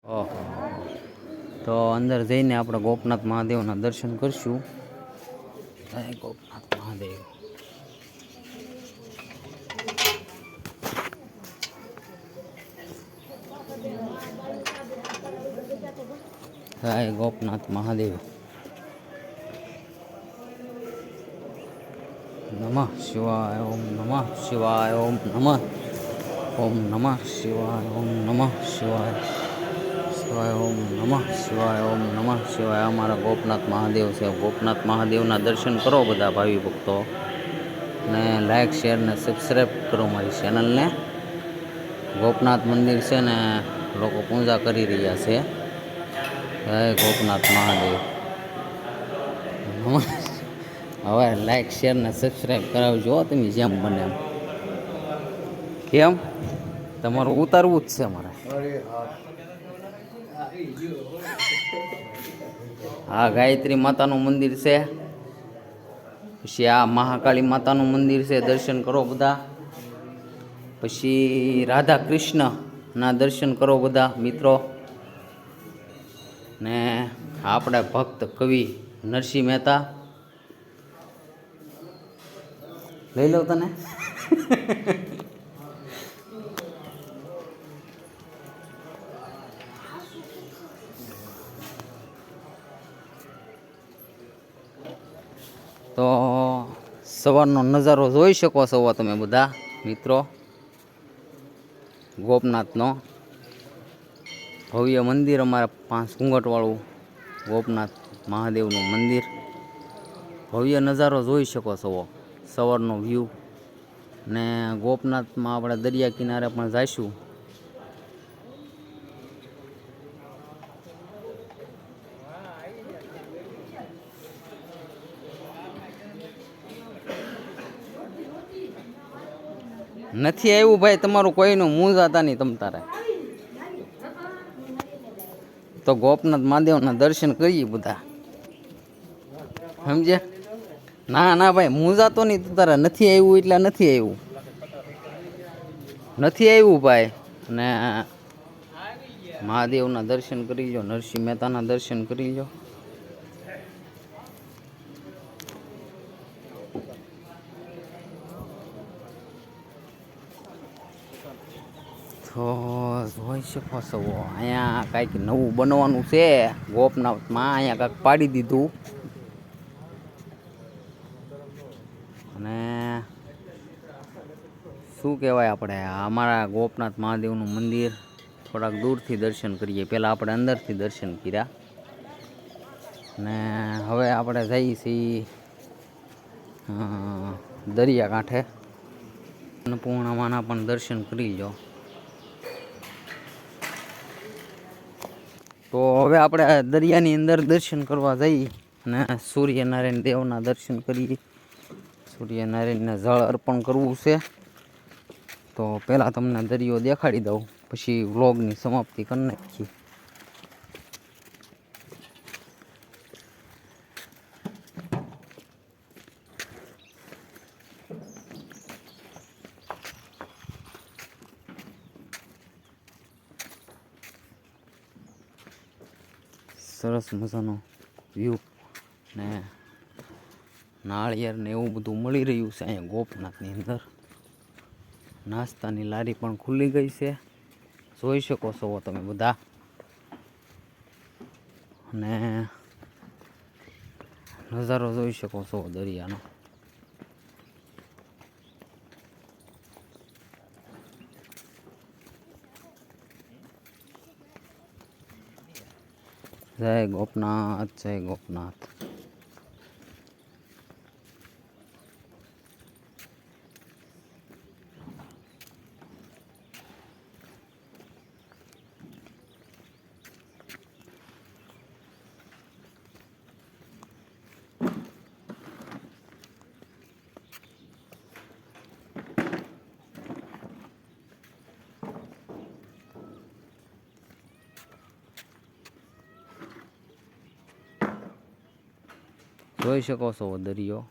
ઓહો, તો અંદર જઈને આપણે ગોપનાથ મહાદેવના દર્શન કરશું. જય ગોપનાથ મહાદેવ. જય ગોપનાથ મહાદેવ. નમઃ શિવાય. ઓમ નમઃ શિવાય. ઓમ નમઃ શિવાય. ઓમ નમઃ શિવાય. ઓમ નમઃ શિવાય. ઓમ નમઃ શિવાય. અમારા ગોપનાથ મહાદેવ છે. ગોપનાથ મહાદેવના દર્શન કરો બધા ભાવિ ભક્તો, ને લાઈક શેર ને સબસ્ક્રાઈબ કરો મારી ચેનલને. ગોપનાથ મંદિર છે ને લોકો પૂજા કરી રહ્યા છે. જય ગોપનાથ મહાદેવ. હવે લાઈક શેર ને સબસ્ક્રાઈબ કરાવજો તમે જેમ બને એમ. કેમ તમારું ઉતારવું જ છે મારે. આ ગાયત્રી માતાનું મંદિર છે, પછી આ મહાકાળી માતાનું મંદિર છે, દર્શન કરો બધા. પછી રાધા કૃષ્ણના દર્શન કરો બધા મિત્રો. ને આપણે ભક્ત કવિ નરસિંહ મહેતા લઈ લો તને. તો સવારનો નજારો જોઈ શકો છો તમે બધા મિત્રો. ગોપનાથનો ભવ્ય મંદિર, અમારા 5 ઘૂંઘટવાળું ગોપનાથ મહાદેવનું મંદિર. ભવ્ય નજારો જોઈ શકો છો, સવારનો વ્યૂ. ને ગોપનાથમાં આપણે દરિયા કિનારે પણ જઈશું. નથી આવ્યું ભાઈ તમારું કોઈનું મું જાતા નહીં તમ તારે. તો ગોપનાથ મહાદેવના દર્શન કરીએ બધા, સમજ્યા? ના ના ભાઈ હું જાતો નહીં તો તારે નથી આવ્યું એટલે નથી આવ્યું. નથી આવ્યું ભાઈ. અને મહાદેવના દર્શન કરી લો, નરસિંહ મહેતાના દર્શન કરી લો. તો જોઈ શકો છો અહીંયા કાંઈક નવું બનવાનું છે ગોપનાથમાં. અહીંયા કાંઈક પાડી દીધું. અને શું કહેવાય, આપણે અમારા ગોપનાથ મહાદેવનું મંદિર થોડાક દૂરથી દર્શન કરીએ. પહેલાં આપણે અંદરથી દર્શન કર્યા, ને હવે આપણે જઈએ છીએ દરિયાકાંઠે. અન્નપૂર્ણામાના પણ દર્શન કરી લો. તો હવે આપણે દરિયાની અંદર દર્શન કરવા જઈએ અને સૂર્યનારાયણ દેવના દર્શન કરીએ. સૂર્યનારાયણને જળ અર્પણ કરવું છે. તો પહેલાં તમને દરિયો દેખાડી દઉં, પછી વ્લોગની સમાપ્તિ કરી નાખીએ. સરસ મજાનો વ્યૂ ને નાળિયેર ને એવું બધું મળી રહ્યું છે અહીંયા ગોપનાથની અંદર. નાસ્તાની લારી પણ ખુલ્લી ગઈ છે, જોઈ શકો છો તમે બધા. અને નજારો જોઈ શકો છો દરિયાનો. જય ગોપનાથ. જય ગોપનાથ. જોઈ શકો છો દરિયો.